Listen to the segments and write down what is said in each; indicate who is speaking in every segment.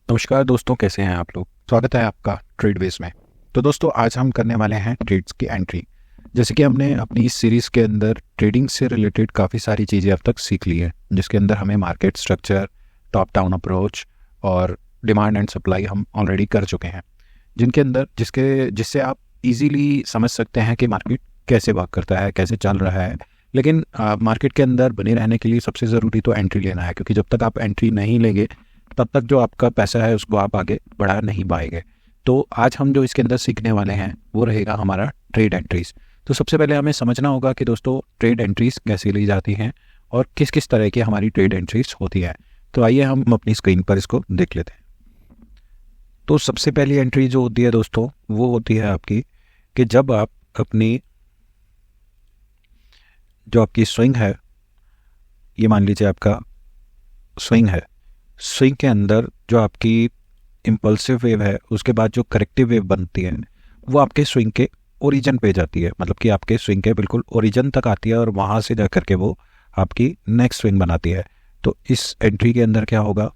Speaker 1: नमस्कार दोस्तों, कैसे हैं आप लोग। स्वागत है आपका ट्रेडवेज में। तो दोस्तों, आज हम करने वाले हैं ट्रेड्स की एंट्री। जैसे कि हमने अपनी इस सीरीज़ के अंदर ट्रेडिंग से रिलेटेड काफ़ी सारी चीज़ें अब तक सीख ली हैं, जिसके अंदर हमें market structure, top down approach और डिमांड एंड सप्लाई हम ऑलरेडी कर चुके हैं, जिनके अंदर जिससे आप इजीली समझ सकते हैं कि मार्केट कैसे वर्क करता है, कैसे चल रहा है। लेकिन मार्केट के अंदर बने रहने के लिए सबसे ज़रूरी तो एंट्री लेना है, क्योंकि जब तक आप एंट्री नहीं लेंगे तब तक जो आपका पैसा है उसको आप आगे बढ़ा नहीं पाएंगे। तो आज हम जो इसके अंदर सीखने वाले हैं वो रहेगा हमारा ट्रेड एंट्रीज। तो सबसे पहले हमें समझना होगा कि दोस्तों ट्रेड एंट्रीज कैसे ली जाती हैं और किस किस तरह की हमारी ट्रेड एंट्रीज होती है। तो आइए हम अपनी स्क्रीन पर इसको देख लेते हैं। तो सबसे पहली एंट्री जो होती है दोस्तों, वो होती है आपकी कि जब आप अपनी जो आपकी स्विंग है, ये मान लीजिए आपका स्विंग है, स्विंग के अंदर जो आपकी इम्पल्सिव वेव है, उसके बाद जो करेक्टिव वेव बनती है वो आपके स्विंग के ओरिजिन पे जाती है। मतलब कि आपके स्विंग के बिल्कुल ओरिजिन तक आती है और वहाँ से जा कर के वो आपकी नेक्स्ट स्विंग बनाती है। तो इस एंट्री के अंदर क्या होगा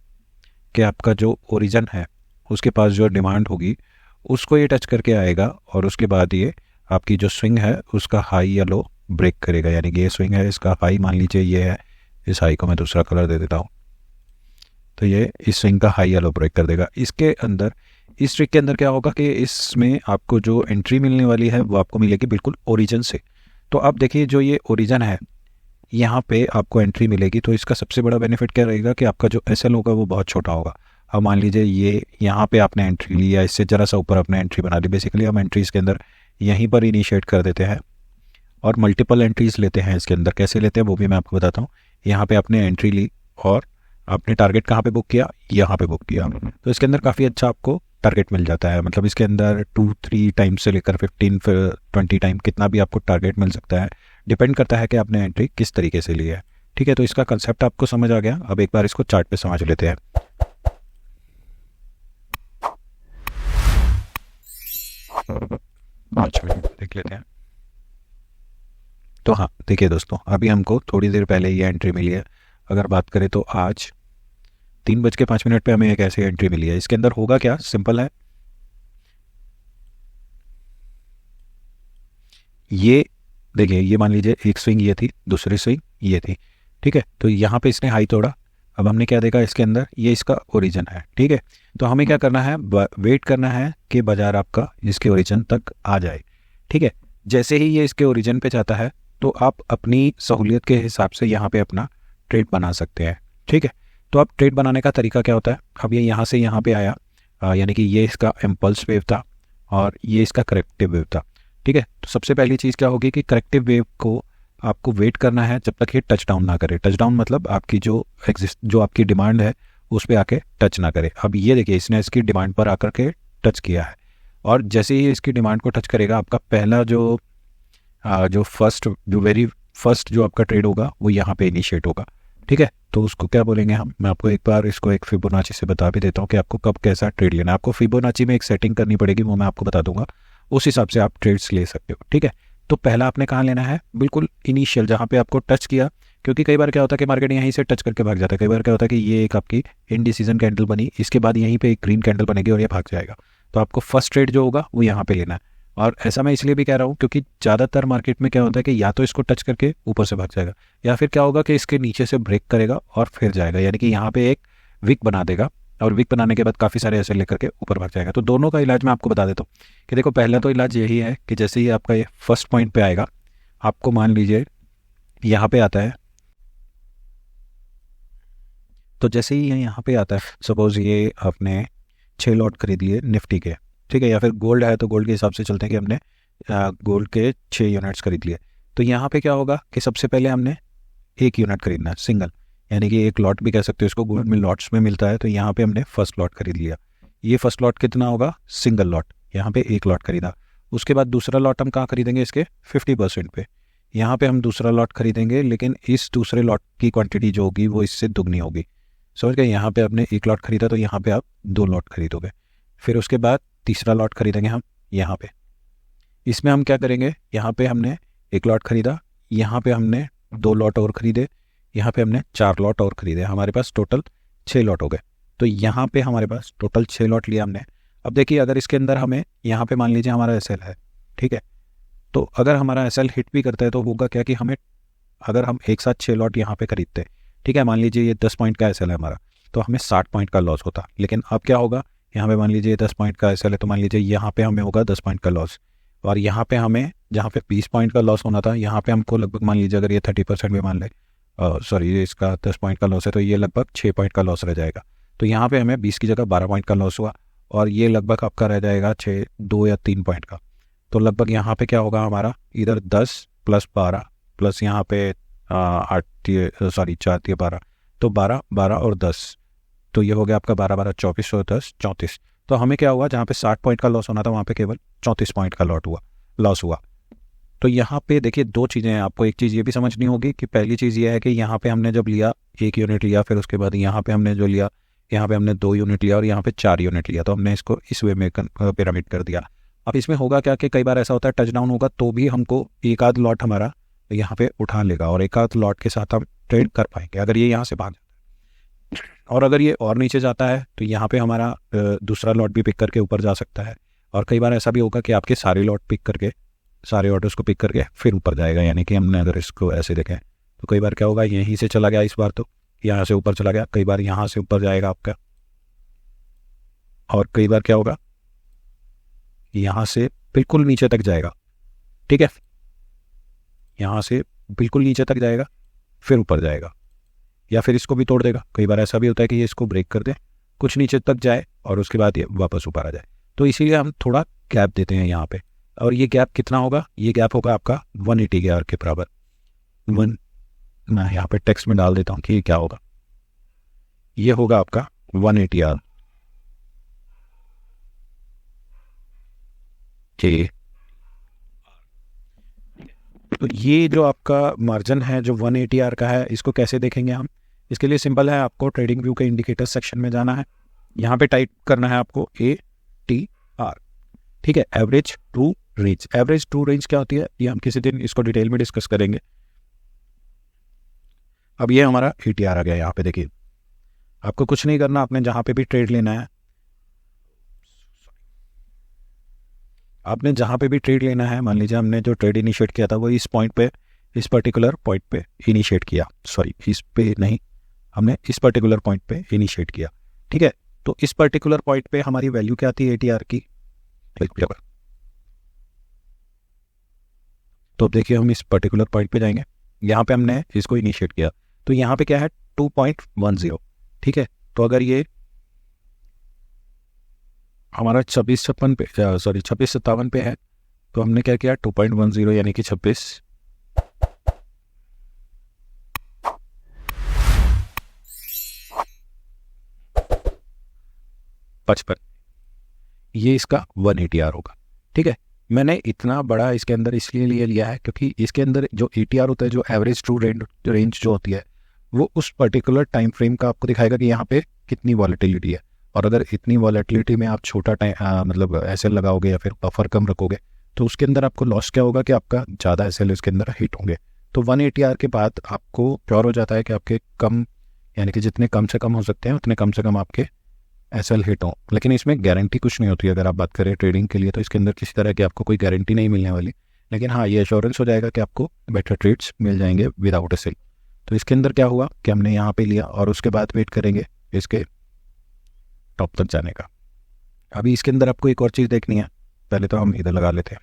Speaker 1: कि आपका जो ओरिजिन है उसके पास जो डिमांड होगी उसको ये टच करके आएगा और उसके बाद ये आपकी जो स्विंग है उसका हाई या लो ब्रेक करेगा। यानी कि ये स्विंग है, इसका हाई मान लीजिए ये है, इस हाई को मैं दूसरा कलर दे देता हूँ, तो ये इस स्विंग का हाई या लो ब्रेक कर देगा। इसके अंदर इस ट्रिक के अंदर क्या होगा कि इसमें आपको जो एंट्री मिलने वाली है वो आपको मिलेगी बिल्कुल ओरिजिन से। तो आप देखिए, जो ये ओरिजिन है यहाँ पे आपको एंट्री मिलेगी। तो इसका सबसे बड़ा बेनिफिट क्या रहेगा कि आपका जो एसएल होगा वो बहुत छोटा होगा। अब मान लीजिए ये यहाँ पे आपने एंट्री ली या इससे ज़रा सा ऊपर आपने एंट्री बना ली। बेसिकली हम एंट्रीज़ के अंदर यहीं पर इनिशिएट कर देते हैं और मल्टीपल एंट्रीज़ लेते हैं। इसके अंदर कैसे लेते हैं वो भी मैं आपको बताता हूँ। यहाँ पे आपने एंट्री ली और आपने टारगेट कहाँ पे बुक किया, यहाँ पे बुक किया, तो इसके अंदर काफ़ी अच्छा आपको टारगेट मिल जाता है। मतलब इसके अंदर 2-3 टाइम से लेकर 15-20 टाइम कितना भी आपको टारगेट मिल सकता है। डिपेंड करता है कि आपने एंट्री किस तरीके से ली है। ठीक है, तो इसका कंसेप्ट आपको समझ आ गया। अब एक बार इसको चार्ट पे समझ लेते हैं। अच्छा, देख लेते हैं। तो हाँ, देखिए दोस्तों, अभी हमको थोड़ी देर पहले ये एंट्री मिली है। अगर बात करें तो आज 3:05 पे हमें एक ऐसी एंट्री मिली है। इसके अंदर होगा क्या, सिंपल है। ये देखिए, ये मान लीजिए एक स्विंग ये थी, दूसरी स्विंग ये थी। ठीक है, तो यहाँ पे इसने हाई तोड़ा। अब हमने क्या देखा इसके अंदर, ये इसका ओरिजिन है। ठीक है, तो हमें क्या करना है, वेट करना है कि बाजार आपका इसके ओरिजिन तक आ जाए। ठीक है, जैसे ही ये इसके ओरिजिन पे जाता है तो आप अपनी सहूलियत के हिसाब से यहाँ पे अपना ट्रेड बना सकते हैं। ठीक है, तो अब ट्रेड बनाने का तरीका क्या होता है। अब ये यहाँ से यहाँ पे आया, यानी कि ये इसका इम्पल्स वेव था और ये इसका करेक्टिव वेव था। ठीक है, तो सबसे पहली चीज़ क्या होगी कि करेक्टिव वेव को आपको वेट करना है जब तक ये टच डाउन ना करे। टच डाउन मतलब आपकी जो आपकी डिमांड है उस पर आके टच ना करे। अब ये देखिए, इसने इसकी डिमांड पर आकर के टच किया है और जैसे ही इसकी डिमांड को टच करेगा, आपका पहला जो वेरी फर्स्ट जो आपका ट्रेड होगा वो यहाँ पे इनिशिएट होगा। ठीक है, तो उसको क्या बोलेंगे हम, मैं आपको एक बार इसको एक फिबोनाची से बता भी देता हूँ कि आपको कब कैसा ट्रेड लेना है। आपको फिबोनाची में एक सेटिंग करनी पड़ेगी, वो मैं आपको बता दूंगा, उस हिसाब से आप ट्रेड्स ले सकते हो। ठीक है, तो पहला आपने कहाँ लेना है, बिल्कुल इनिशियल जहाँ पे आपको टच किया। क्योंकि कई बार क्या होता है कि मार्केट यहीं से टच करके भाग जाता है। कई बार क्या होता है कि ये एक आपकी इनडिसीजन कैंडल बनी, इसके बाद यहीं पे एक ग्रीन कैंडल बनेगी और ये भाग जाएगा। तो आपको फर्स्ट ट्रेड जो होगा वो यहाँ पे लेना है। और ऐसा मैं इसलिए भी कह रहा हूँ क्योंकि ज़्यादातर मार्केट में क्या होता है कि या तो इसको टच करके ऊपर से भाग जाएगा या फिर क्या होगा कि इसके नीचे से ब्रेक करेगा और फिर जाएगा। यानी कि यहाँ पे एक विक बना देगा और विक बनाने के बाद काफ़ी सारे ऐसे लेकर के ऊपर भाग जाएगा। तो दोनों का इलाज मैं आपको बता देता हूँ कि देखो, पहला तो इलाज यही है कि जैसे ही आपका ये फर्स्ट पॉइंट पे आएगा, आपको मान लीजिए यहाँ पे आता है, तो जैसे ही यहाँ पे आता है, सपोज ये आपने 6 लॉट खरीद लिए निफ्टी के। ठीक है, या फिर गोल्ड है तो गोल्ड के हिसाब से चलते हैं कि हमने गोल्ड के 6 यूनिट्स खरीद लिए। तो यहाँ पे क्या होगा कि सबसे पहले हमने 1 यूनिट खरीदना है, सिंगल, यानी कि एक लॉट भी कह सकते हो इसको, गोल्ड में लॉट्स में मिलता है। तो यहाँ पे हमने फर्स्ट लॉट खरीद लिया। ये फर्स्ट लॉट कितना होगा, सिंगल लॉट, यहाँ पे 1 लॉट खरीदा। उसके बाद दूसरा लॉट हम कहाँ खरीदेंगे, इसके 50% पे। यहाँ पे हम दूसरा लॉट खरीदेंगे, लेकिन इस दूसरे लॉट की क्वांटिटी जो होगी वो इससे दुगनी होगी। समझ गए, यहाँ पे आपने 1 लॉट खरीदा तो यहाँ पे आप 2 लॉट खरीदोगे। फिर उसके बाद तीसरा लॉट खरीदेंगे हम यहाँ पे। इसमें हम क्या करेंगे, यहाँ पे हमने 1 लॉट खरीदा, यहाँ पे हमने 2 लॉट और खरीदे, यहाँ पे हमने 4 लॉट और खरीदे, हमारे पास टोटल 6 लॉट हो गए। तो यहाँ पे हमारे पास टोटल 6 लॉट लिया हमने। अब देखिए अगर इसके अंदर हमें यहाँ पे मान लीजिए हमारा एस है, ठीक है, तो अगर हमारा एस हिट भी करता है तो होगा क्या कि हमें, अगर हम एक साथ 6 लॉट यहाँ पे खरीदते हैं, ठीक है, मान लीजिए ये 10 पॉइंट का एस है हमारा, तो हमें 60 पॉइंट का लॉस होता। लेकिन अब क्या होगा, यहाँ पे मान लीजिए 10 पॉइंट का एस है, तो मान लीजिए यहाँ पे हमें होगा 10 पॉइंट का लॉस, और यहाँ पे हमें जहाँ पे 20 पॉइंट का लॉस होना था, यहाँ पे हमको लगभग मान लीजिए अगर ये 30% भी मान ले, सॉरी ये इसका 10 पॉइंट का लॉस है, तो ये लगभग 6 पॉइंट का लॉस रह जाएगा। तो यहाँ पे हमें 20 की जगह 12 पॉइंट का लॉस हुआ, और ये लगभग आपका रह जाएगा 6, 2 या 3 पॉइंट का। तो लगभग यहाँ पे क्या होगा हमारा, इधर 10 + 12 प्लस यहाँ पे 8, सॉरी 4 × 12, तो 12, 12 और 10, तो ये हो गया आपका 12, 12, 24 और 10, 34। तो हमें क्या हुआ, जहाँ पे 60 पॉइंट का लॉस होना था वहाँ पे केवल 34 पॉइंट का लॉस हुआ। तो यहाँ पे देखिए 2 चीज़ें हैं, आपको एक चीज़ ये भी समझनी होगी कि पहली चीज़ ये है कि यहाँ पे हमने जब लिया 1 यूनिट लिया, फिर उसके बाद यहाँ पे हमने जो लिया, यहाँ पे हमने 2 यूनिट लिया और यहाँ पे 4 यूनिट लिया, तो हमने इसको इस वे में पिरामिड कर दिया। अब इसमें होगा क्या कि कई बार ऐसा होता है टच डाउन होगा तो भी हमको एक आध लॉट हमारा यहाँ पे उठा लेगा, और एक आध लॉट के साथ हम ट्रेड कर पाएंगे अगर ये यहाँ से भाग जाता है। और अगर ये और नीचे जाता है तो यहाँ पे हमारा दूसरा लॉट भी पिक करके ऊपर जा सकता है, और कई बार ऐसा भी होगा कि आपके सारे लॉट पिक करके, सारे ऑर्डर्स को पिक करके फिर ऊपर जाएगा। यानी कि हमने अगर इसको ऐसे देखें तो कई बार क्या होगा, यहीं से चला गया, इस बार तो यहाँ से ऊपर चला गया, कई बार यहाँ से ऊपर जाएगा आपका, और कई बार क्या होगा यहाँ से बिल्कुल नीचे तक जाएगा, ठीक है, यहाँ से बिल्कुल नीचे तक जाएगा फिर ऊपर जाएगा, या फिर इसको भी तोड़ देगा। कई बार ऐसा भी होता है कि ये इसको ब्रेक कर दे, कुछ नीचे तक जाए और उसके बाद ये वापस ऊपर आ जाए। तो इसीलिए हम थोड़ा गैप देते हैं यहाँ पे, और ये गैप कितना होगा, ये गैप होगा आपका 180 आर के बराबर। मैं यहाँ पे टेक्स्ट में डाल देता हूँ कि क्या होगा, ये होगा आपका 180 आर। ठीक, तो ये जो आपका मार्जिन है जो 180 आर का है, इसको कैसे देखेंगे हम, इसके लिए सिंपल है, आपको ट्रेडिंग व्यू के इंडिकेटर सेक्शन में जाना है, यहाँ पे टाइप करना है आपको ATR, ठीक है, average to range. Average to range क्या होती है ये हम किसी दिन इसको डिटेल में डिस्कस करेंगे। अब ये हमारा ATR आ गया, यहाँ पे देखिए आपको कुछ नहीं करना, आपने जहाँ पे भी ट्रेड लेना है, आपने जहाँ पे भी ट्रेड लेना है, मान लीजिए हमने जो ट्रेड इनिशिएट किया था वो इस पॉइंट पे, इस पर्टिकुलर पॉइंट पे इनिशिएट किया, सॉरी इस पे नहीं, हमने इस पर्टिकुलर पॉइंट पे इनिशिएट किया, ठीक है। तो इस पर्टिकुलर पॉइंट पे हमारी वैल्यू क्या आती है ATR की, तो देखिए हम इस पर्टिकुलर पॉइंट पे जाएंगे, यहाँ पे हमने इसको इनिशिएट किया, तो यहाँ पे क्या है 2.10, ठीक है। तो अगर ये हमारा 2656 पे, सॉरी 2657 पे है, तो हमने क्या किया 2.10 यानी कि 5655, ये इसका 180R होगा, ठीक है। मैंने इतना बड़ा इसके अंदर इसलिए लिया है क्योंकि इसके अंदर जो ATR होता है, जो एवरेज ट्रू रेंज जो होती है, वो उस पर्टिकुलर टाइम फ्रेम का आपको दिखाएगा कि यहाँ पे कितनी वॉलेटिलिटी है, और अगर इतनी वॉलेटिलिटी में आप छोटा टाइम मतलब SL लगाओगे या फिर बफर कम रखोगे, तो उसके अंदर आपको लॉस क्या होगा कि आपका ज़्यादा SL उसके अंदर हिट होंगे। तो 180R के बाद आपको प्योर हो जाता है कि आपके कम, यानी कि जितने कम से कम हो सकते हैं उतने कम से कम आपके SL हिट हो। लेकिन इसमें गारंटी कुछ नहीं होती, अगर आप बात करें ट्रेडिंग के लिए तो इसके अंदर किसी तरह की आपको कोई गारंटी नहीं मिलने वाली, लेकिन हाँ ये एश्योरेंस हो जाएगा कि आपको बेटर ट्रेड्स मिल जाएंगे विदाउट SL। तो इसके अंदर क्या हुआ कि हमने यहाँ पे लिया और उसके बाद वेट करेंगे इसके टॉप तक जाने का। अभी इसके अंदर आपको एक और चीज़ देखनी है, पहले तो हम इधर लगा लेते हैं,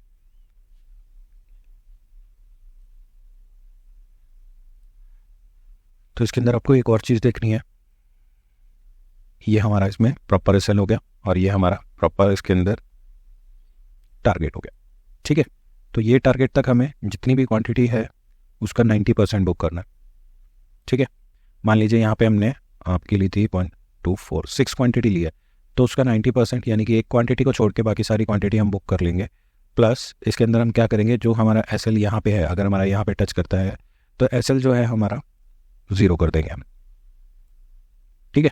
Speaker 1: तो इसके अंदर आपको एक और चीज़ देखनी है, ये हमारा इसमें प्रॉपर SL हो गया और ये हमारा प्रॉपर इसके अंदर टारगेट हो गया, ठीक है। तो ये टारगेट तक हमें जितनी भी क्वांटिटी है उसका 90% बुक करना है, ठीक है। मान लीजिए यहाँ पे हमने आपकी ली थी 0.246 क्वांटिटी ली है, तो उसका 90% यानी कि एक क्वांटिटी को छोड़ के बाकी सारी क्वांटिटी हम बुक कर लेंगे। प्लस इसके अंदर हम क्या करेंगे, जो हमारा SL यहाँ पे है, अगर हमारा यहाँ पे टच करता है तो SL जो है हमारा 0 कर देंगे हम, ठीक है।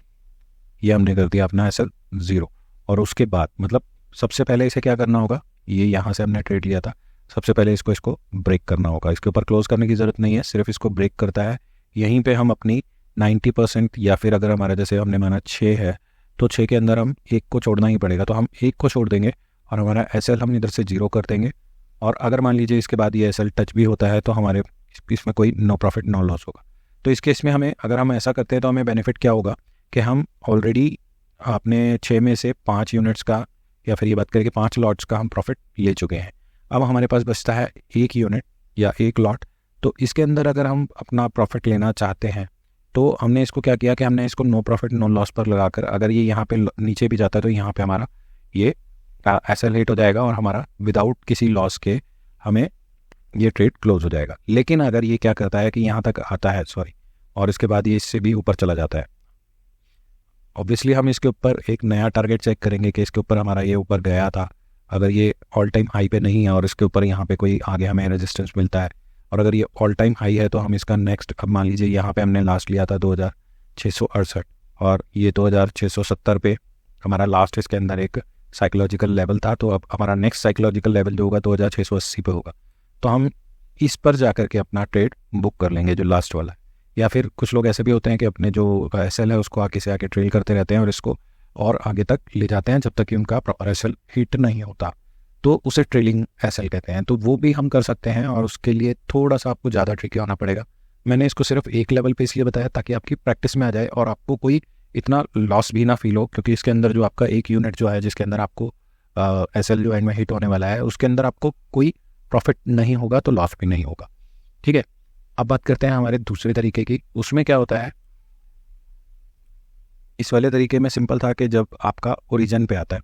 Speaker 1: ये हमने कर दिया अपना SL 0, और उसके बाद मतलब सबसे पहले इसे क्या करना होगा, ये यहाँ से हमने ट्रेड लिया था, सबसे पहले इसको ब्रेक करना होगा। इसके ऊपर क्लोज करने की ज़रूरत नहीं है, सिर्फ इसको ब्रेक करता है, यहीं पे हम अपनी 90% या फिर अगर हमारा जैसे हमने माना 6 है तो 6 के अंदर हम एक को छोड़ना ही पड़ेगा, तो हम एक को छोड़ देंगे और हमारा SL हम इधर से 0 कर देंगे। और अगर मान लीजिए इसके बाद ये SL टच भी होता है तो हमारे इसमें कोई नो प्रॉफिट नो लॉस होगा। तो इस केस में हमें, अगर हम ऐसा करते हैं तो हमें बेनिफिट क्या होगा कि हम ऑलरेडी अपने 6 में से 5 यूनिट्स का, या फिर ये बात करें कि 5 लॉट्स का हम प्रॉफिट ले चुके हैं। अब हमारे पास बचता है 1 यूनिट या 1 लॉट। तो इसके अंदर अगर हम अपना प्रॉफिट लेना चाहते हैं तो हमने इसको क्या किया कि हमने इसको नो प्रॉफिट नो लॉस पर लगाकर, अगर ये यहाँ पे नीचे भी जाता है तो यहाँ पे हमारा ये SL हिट हो जाएगा और हमारा विदाउट किसी लॉस के हमें ये ट्रेड क्लोज हो जाएगा। लेकिन अगर ये क्या करता है कि यहाँ तक आता है, और इसके बाद ये इससे भी ऊपर चला जाता है, ऑब्वियसली हम इसके ऊपर एक नया टारगेट चेक करेंगे कि इसके ऊपर हमारा ये ऊपर गया था। अगर ये ऑल टाइम हाई पे नहीं है और इसके ऊपर यहाँ पे कोई आगे हमें रेजिस्टेंस मिलता है, और अगर ये ऑल टाइम हाई है तो हम इसका नेक्स्ट, अब मान लीजिए यहाँ पे हमने लास्ट लिया था 2668 और ये 2670 पे हमारा लास्ट इसके अंदर एक साइकोलॉजिकल लेवल था। तो अब हमारा नेक्स्ट साइकोलॉजिकल लेवल जो होगा 2680 पे होगा। तो हम इस पर जा कर के अपना ट्रेड बुक कर लेंगे जो लास्ट वाला है। या फिर कुछ लोग ऐसे भी होते हैं कि अपने जो SL है उसको आगे से आगे ट्रेड करते रहते हैं और इसको और आगे तक ले जाते हैं जब तक कि उनका प्रॉपर SL हिट नहीं होता, तो उसे ट्रेलिंग SL कहते हैं। तो वो भी हम कर सकते हैं और उसके लिए थोड़ा सा आपको ज़्यादा ट्रिकी होना पड़ेगा। मैंने इसको सिर्फ एक लेवल पे इसलिए बताया ताकि आपकी प्रैक्टिस में आ जाए और आपको कोई इतना लॉस भी ना फील हो, क्योंकि इसके अंदर जो आपका 1 यूनिट जो है जिसके अंदर आपको SL जो एंड में हिट होने वाला है उसके अंदर आपको कोई प्रॉफिट नहीं होगा तो लॉस भी नहीं होगा। ठीक है, अब बात करते हैं हमारे दूसरे तरीके की। उसमें क्या होता है, इस वाले तरीके में सिंपल था कि जब आपका ओरिजिन पे आता है,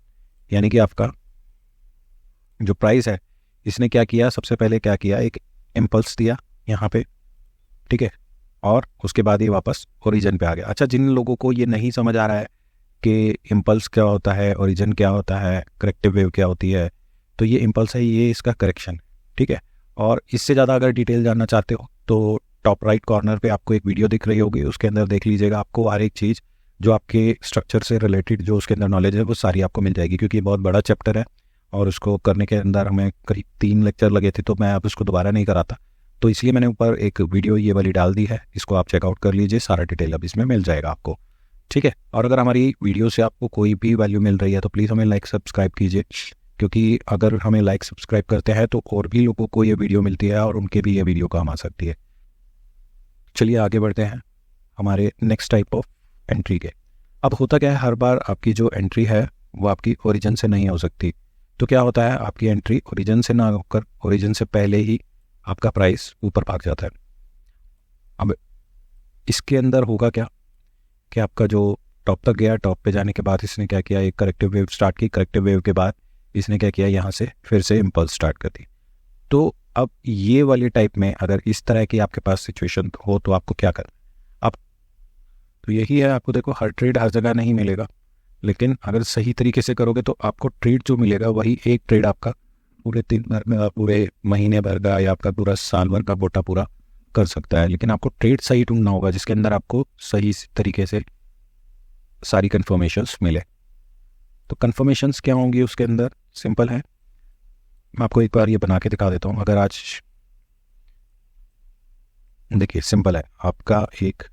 Speaker 1: यानी कि आपका जो प्राइस है, इसने क्या किया, सबसे पहले क्या किया, एक इम्पल्स दिया यहाँ पे, ठीक है, और उसके बाद ये वापस ओरिजिन पे आ गया। अच्छा, जिन लोगों को ये नहीं समझ आ रहा है कि इम्पल्स क्या होता है, ओरिजिन क्या होता है, करेक्टिव वेव क्या होती है, तो ये इम्पल्स है, ये इसका करेक्शन, ठीक है। और इससे ज़्यादा अगर डिटेल जानना चाहते हो तो टॉप राइट कॉर्नर पे आपको एक वीडियो दिख रही होगी, उसके अंदर देख लीजिएगा। आपको हर एक चीज़ जो आपके स्ट्रक्चर से रिलेटेड जो उसके अंदर नॉलेज है वो सारी आपको मिल जाएगी, क्योंकि ये बहुत बड़ा चैप्टर है और उसको करने के अंदर हमें करीब 3 लेक्चर लगे थे, तो मैं अब उसको दोबारा नहीं कराता, तो इसलिए मैंने ऊपर एक वीडियो ये वाली डाल दी है, इसको आप चेकआउट कर लीजिए, सारा डिटेल अब इसमें मिल जाएगा आपको, ठीक है। और अगर हमारी वीडियो से आपको कोई भी वैल्यू मिल रही है तो प्लीज़ हमें लाइक सब्सक्राइब कीजिए, क्योंकि अगर हमें लाइक सब्सक्राइब करते हैं तो और भी लोगों को ये वीडियो मिलती है और उनके भी ये वीडियो काम आ सकती है। चलिए आगे बढ़ते हैं हमारे नेक्स्ट टाइप ऑफ एंट्री के। अब होता क्या है, हर बार आपकी जो एंट्री है वो आपकी ओरिजिन से नहीं हो सकती। तो क्या होता है, आपकी एंट्री ओरिजिन से ना होकर ओरिजिन से पहले ही आपका प्राइस ऊपर भाग जाता है। अब इसके अंदर होगा क्या कि आपका जो टॉप तक गया, टॉप पे जाने के बाद इसने क्या किया, एक करेक्टिव वेव स्टार्ट की, करेक्टिव वेव के बाद इसने क्या किया, यहाँ से फिर से इम्पल्स स्टार्ट कर दी। तो अब ये वाली टाइप में अगर इस तरह की आपके पास सिचुएशन हो तो आपको क्या करना है। अब तो यही है, आपको देखो हर ट्रेड हर जगह नहीं मिलेगा, लेकिन अगर सही तरीके से करोगे तो आपको ट्रेड जो मिलेगा वही एक ट्रेड आपका पूरे दिन भर में, पूरे महीने भर का या आपका पूरा साल भर का बोटा पूरा कर सकता है। लेकिन आपको ट्रेड सही ढूंढना होगा जिसके अंदर आपको सही तरीके से सारी कन्फर्मेशंस मिले। तो कन्फर्मेशंस क्या होंगी उसके अंदर, सिंपल है, मैं आपको एक बार ये बना के दिखा देता हूँ। अगर आज देखिए सिंपल है, आपका एक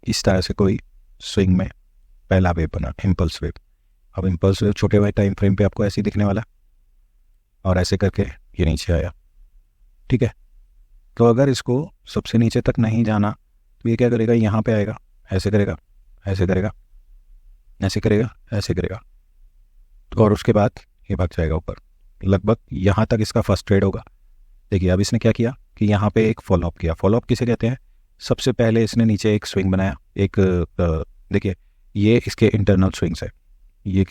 Speaker 1: इस तरह से कोई स्विंग में पहला वेव बना, इम्पल्स वेव। अब इम्पल्स वेव छोटे वाले टाइम फ्रेम पे आपको ऐसे ही दिखने वाला और ऐसे करके ये नीचे आया, ठीक है। तो अगर इसको सबसे नीचे तक नहीं जाना तो ये क्या करेगा, यहाँ पे आएगा, ऐसे करेगा, ऐसे करेगा, ऐसे करेगा, ऐसे करेगा, तो और उसके बाद ये भाग जाएगा ऊपर, लगभग यहाँ तक इसका फर्स्ट ट्रेड होगा। देखिए अब इसने क्या किया कि यहाँ पे एक फॉलोअप किया। फॉलोअप किसे कहते हैं, सबसे पहले इसने नीचे एक स्विंग बनाया, एक देखिए ये इसके इंटरनल स्विंग्स है, ये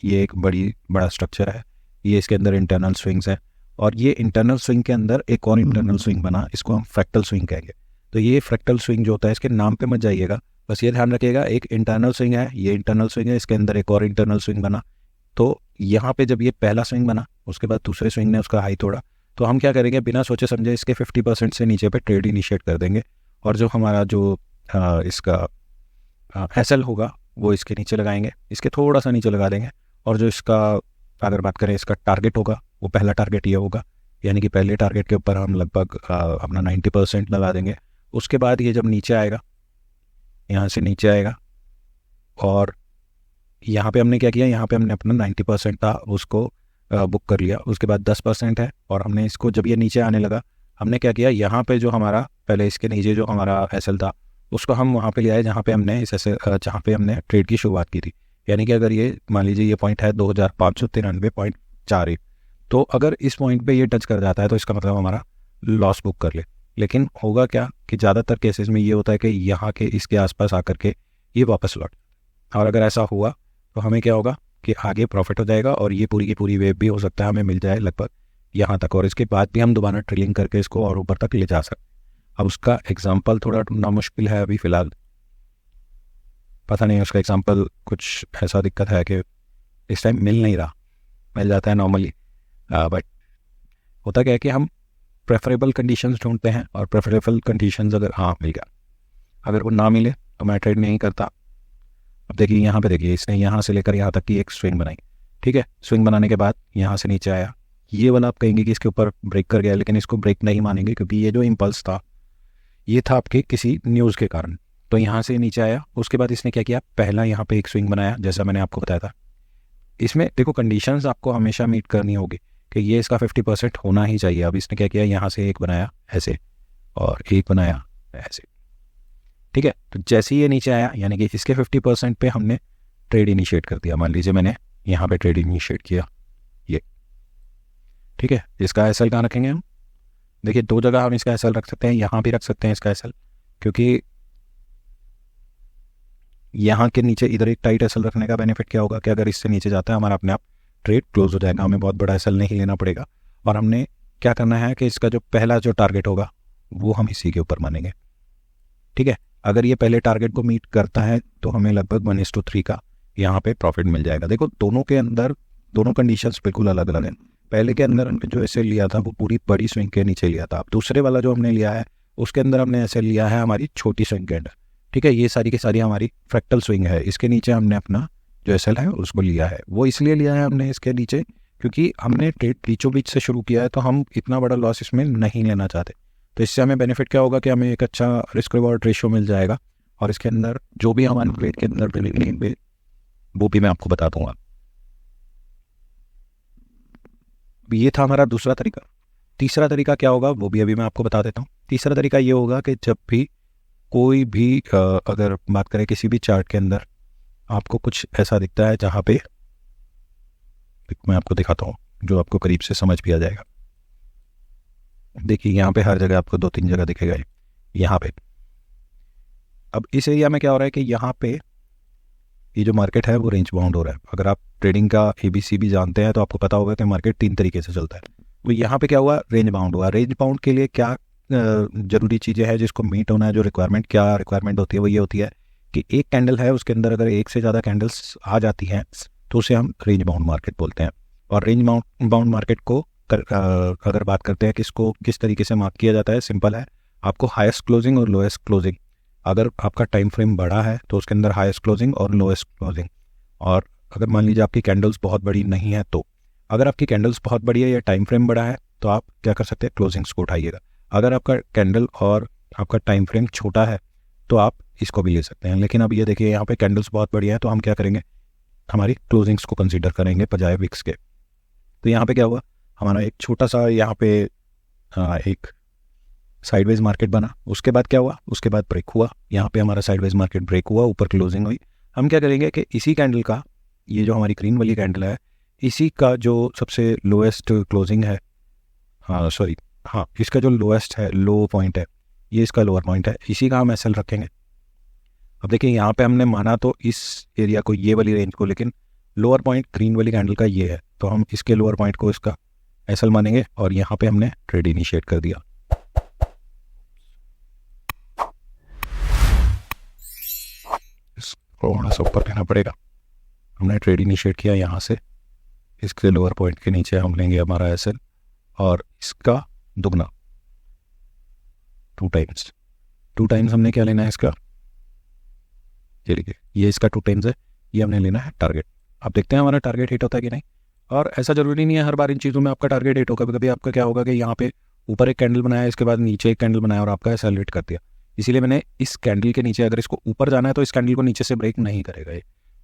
Speaker 1: ये एक बड़ा स्ट्रक्चर है, ये इसके अंदर इंटरनल स्विंग्स है, और ये इंटरनल स्विंग के अंदर एक और इंटरनल स्विंग बना, इसको हम फ्रैक्टल स्विंग कहेंगे। तो ये फ्रैक्टल स्विंग जो होता है इसके नाम पे मत जाइएगा, बस ये ध्यान रखिएगा, एक इंटरनल स्विंग है, ये इंटरनल स्विंग है, इसके अंदर एक और इंटरनल स्विंग बना। तो यहाँ पे जब ये पहला स्विंग बना उसके बाद दूसरे स्विंग ने उसका हाई तोड़ा, तो हम क्या करेंगे, बिना सोचे समझे इसके 50% से नीचे पे ट्रेड इनिशिएट कर देंगे, और जो हमारा जो इसका SL होगा वो इसके नीचे लगाएंगे, इसके थोड़ा सा नीचे लगा देंगे, और जो इसका अगर बात करें इसका टारगेट होगा वो पहला टारगेट ये होगा, यानी कि पहले टारगेट के ऊपर हम लगभग अपना 90% लगा देंगे। उसके बाद ये जब नीचे आएगा, यहाँ से नीचे आएगा और यहाँ पे हमने क्या किया, यहाँ पे हमने अपना 90% था उसको बुक कर लिया। उसके बाद 10% है और हमने इसको जब ये नीचे आने लगा हमने क्या किया, यहाँ पे जो हमारा पहले इसके नीचे जो हमारा एसएल था उसको हम वहाँ पे ले आए जहाँ पे हमने इस एसएल जहाँ पे हमने ट्रेड की शुरुआत की थी। यानी कि अगर ये मान लीजिए ये पॉइंट है 2593.41, तो अगर इस पॉइंट पे ये टच कर जाता है तो इसका मतलब हमारा लॉस बुक कर ले। लेकिन होगा क्या कि ज़्यादातर केसेस में ये होता है कि यहाँ के इसके आसपास आकर के ये वापस लौट, और अगर ऐसा हुआ तो हमें क्या होगा कि आगे प्रॉफिट हो जाएगा और ये पूरी की पूरी वेव भी हो सकता है हमें मिल जाए लगभग यहाँ तक, और इसके बाद भी हम दोबारा ट्रेलिंग करके इसको और ऊपर तक ले जा सकते। अब उसका एग्जाम्पल थोड़ा ढूंढना मुश्किल है अभी फ़िलहाल, पता नहीं उसका एग्जाम्पल कुछ ऐसा दिक्कत है कि इस टाइम मिल नहीं रहा, मिल जाता है नॉर्मली, बट होता क्या है कि हम प्रेफरेबल कंडीशंस ढूंढते हैं और प्रेफरेबल कंडीशंस अगर हाँ मिल गया, अगर वो ना मिले तो मैं ट्रेड नहीं करता। अब देखिए यहाँ पे देखिए इसने यहाँ से लेकर यहाँ तक की एक स्विंग बनाई, ठीक है। स्विंग बनाने के बाद यहाँ से नीचे आया, ये वाला आप कहेंगे कि इसके ऊपर ब्रेक कर गया, लेकिन इसको ब्रेक नहीं मानेंगे क्योंकि ये जो इम्पल्स था ये था आपके किसी न्यूज़ के कारण। तो यहाँ से नीचे आया, उसके बाद इसने क्या किया, पहला यहाँ पे एक स्विंग बनाया जैसा मैंने आपको बताया था। इसमें देखो कंडीशंस आपको हमेशा मीट करनी होगी कि ये इसका 50% होना ही चाहिए। अब इसने क्या किया, यहाँ से एक बनाया ऐसे और एक बनाया ऐसे, ठीक है। तो जैसे ही ये नीचे आया यानी कि इसके 50% पे हमने ट्रेड इनिशिएट कर दिया। मान लीजिए मैंने यहाँ पे ट्रेड इनिशिएट किया ये, ठीक है। इसका एसएल कहाँ रखेंगे हम, देखिए दो जगह हम इसका एसएल रख सकते हैं, यहाँ भी रख सकते हैं इसका एसएल, क्योंकि यहाँ के नीचे इधर एक टाइट एसएल रखने का बेनिफिट क्या होगा कि अगर इससे नीचे जाता है हमारा अपने आप ट्रेड क्लोज हो जाएगा, हमें बहुत बड़ा एसएल नहीं लेना पड़ेगा। और हमने क्या करना है कि इसका जो पहला जो टारगेट होगा वो हम इसी के ऊपर मानेंगे, ठीक है। अगर ये पहले टारगेट को मीट करता है तो हमें लगभग 1:3 का यहाँ पे प्रॉफिट मिल जाएगा। देखो दोनों के अंदर दोनों कंडीशंस बिल्कुल अलग अलग हैं। पहले के अंदर हमने जो एसएल लिया था वो पूरी बड़ी स्विंग के नीचे लिया था। अब दूसरे वाला जो हमने लिया है उसके अंदर हमने एसएल लिया है हमारी छोटी स्विंग के अंदर, ठीक है। ये सारी की सारी हमारी फ्रैक्टल स्विंग है, इसके नीचे हमने अपना जो एसएल है उसको लिया है। वो इसलिए लिया है हमने इसके नीचे क्योंकि हमने ट्रेड बीचों बीच से शुरू किया है, तो हम इतना बड़ा लॉस इसमें नहीं लेना चाहते। तो इससे हमें बेनिफिट क्या होगा कि हमें एक अच्छा रिस्क रिवॉर्ड रेशियो मिल जाएगा, और इसके अंदर जो भी हमारे ट्रेड के अंदर मिलेंगे वो भी मैं आपको बता दूंगा। ये था हमारा दूसरा तरीका। तीसरा तरीका क्या होगा वो भी अभी मैं आपको बता देता हूँ। तीसरा तरीका ये होगा कि जब भी कोई भी अगर बात करें किसी भी चार्ट के अंदर आपको कुछ ऐसा दिखता है जहाँ पे, मैं आपको दिखाता हूँ जो आपको करीब से समझ भी आ जाएगा। देखिए यहाँ पे हर जगह आपको 2-3 जगह दिखेगा यहाँ पे। अब इस एरिया में क्या हो रहा है कि यहाँ पे ये जो मार्केट है वो रेंज बाउंड हो रहा है। अगर आप ट्रेडिंग का ABC भी जानते हैं तो आपको पता होगा कि मार्केट 3 तरीके से चलता है। तो यहाँ पे क्या हुआ, रेंज बाउंड हुआ। रेंज बाउंड के लिए क्या जरूरी चीज़ें हैं जिसको मीट होना है, जो रिक्वायरमेंट क्या रिक्वायरमेंट होती है वो ये होती है कि एक कैंडल है उसके अंदर अगर एक से ज़्यादा कैंडल्स आ जाती हैं तो उसे हम रेंज बाउंड मार्केट बोलते हैं। और रेंज बाउंड मार्केट को अगर बात करते हैं कि इसको किस तरीके से मार्क किया जाता है, सिंपल है। आपको हाईएस्ट क्लोजिंग और लोएस्ट क्लोजिंग, अगर आपका टाइम फ्रेम बड़ा है तो उसके अंदर हाईएस्ट क्लोजिंग और लोएस्ट क्लोजिंग। और अगर मान लीजिए आपकी कैंडल्स बहुत बड़ी नहीं है, तो अगर आपकी कैंडल्स बहुत बड़ी है या टाइम फ्रेम बड़ा है तो आप क्या कर सकते हैं, क्लोजिंग्स को उठाइएगा। अगर आपका कैंडल और आपका टाइम फ्रेम छोटा है तो आप इसको भी ले सकते हैं। लेकिन अब ये देखिए यहाँ पे कैंडल्स बहुत बड़ी है तो हम क्या करेंगे, हमारी क्लोजिंग्स को कंसीडर करेंगे बजाय विक्स के। तो यहाँ पे क्या हुआ, हमारा एक छोटा सा यहाँ पे एक साइडवेज मार्केट बना। उसके बाद क्या हुआ, उसके बाद ब्रेक हुआ। यहाँ पे हमारा साइडवेज मार्केट ब्रेक हुआ, ऊपर क्लोजिंग हुई। हम क्या करेंगे कि इसी कैंडल का, ये जो हमारी ग्रीन वाली कैंडल है, इसी का जो सबसे लोएस्ट क्लोजिंग है, इसका जो लोएस्ट है, लो पॉइंट है, ये इसका लोअर पॉइंट है, इसी का हम एसएल रखेंगे। अब देखिए यहाँ पे हमने माना तो इस एरिया को, ये वाली रेंज को, लेकिन लोअर पॉइंट ग्रीन वाली कैंडल का ये है तो हम इसके लोअर पॉइंट को इसका एसएल मानेंगे और यहाँ पे हमने ट्रेड इनिशिएट कर दिया। थोड़ा सा ऊपर लेना पड़ेगा। हमने ट्रेड इनिशिएट किया यहाँ से, इसके लोअर पॉइंट के नीचे हम लेंगे हमारा एसएल और इसका दुगना 2 टाइम्स हमने क्या लेना है इसका, ये देखिए ये इसका 2 टाइम्स है, ये हमने लेना है टारगेट। आप देखते हैं हमारा टारगेट हिट होता है कि नहीं। और ऐसा जरूरी नहीं है हर बार इन चीज़ों में आपका टारगेट हिट होगा। कभी आपका क्या होगा कि यहाँ पे ऊपर एक कैंडल बनाया, इसके बाद नीचे एक कैंडल बनाया और आपका एसएल हिट कर दिया। इसीलिए मैंने इस कैंडल के नीचे, अगर इसको ऊपर जाना है तो इस कैंडल को नीचे से ब्रेक नहीं करेगा ये,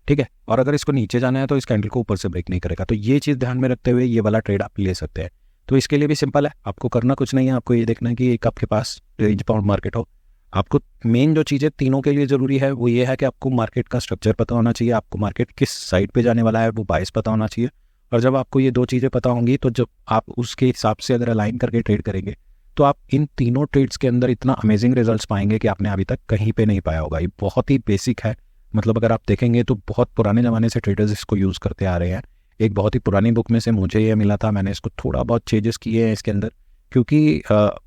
Speaker 1: ठीक है। और अगर इसको नीचे जाना है तो इस कैंडल को ऊपर से ब्रेक नहीं करेगा। तो ये चीज़ ध्यान में रखते हुए ये वाला ट्रेड आप ले सकते हैं। तो इसके लिए भी सिंपल है, आपको करना कुछ नहीं है, आपको ये देखना है कि एक आपके पास रेंज बाउंड मार्केट हो। आपको मेन जो चीज़ें तीनों के लिए ज़रूरी है वो ये है कि आपको मार्केट का स्ट्रक्चर पता होना चाहिए, आपको मार्केट किस साइड पे जाने वाला है वो बायस पता होना चाहिए। और जब आपको ये दो चीज़ें पता होंगी तो जब आप उसके हिसाब से अगर अलाइन करके ट्रेड करेंगे तो आप इन तीनों ट्रेड्स के अंदर इतना अमेजिंग रिजल्ट्स पाएंगे कि आपने अभी तक कहीं पे नहीं पाया होगा। ये बहुत ही बेसिक है, मतलब अगर आप देखेंगे तो बहुत पुराने ज़माने से ट्रेडर्स इसको यूज़ करते आ रहे हैं। एक बहुत ही पुरानी बुक में से मुझे ये मिला था, मैंने इसको थोड़ा बहुत चेंजेस किए हैं इसके अंदर, क्योंकि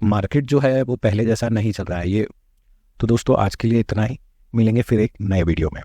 Speaker 1: मार्केट जो है वो पहले जैसा नहीं चल रहा है ये। तो दोस्तों आज के लिए इतना ही, मिलेंगे फिर एक नए वीडियो में।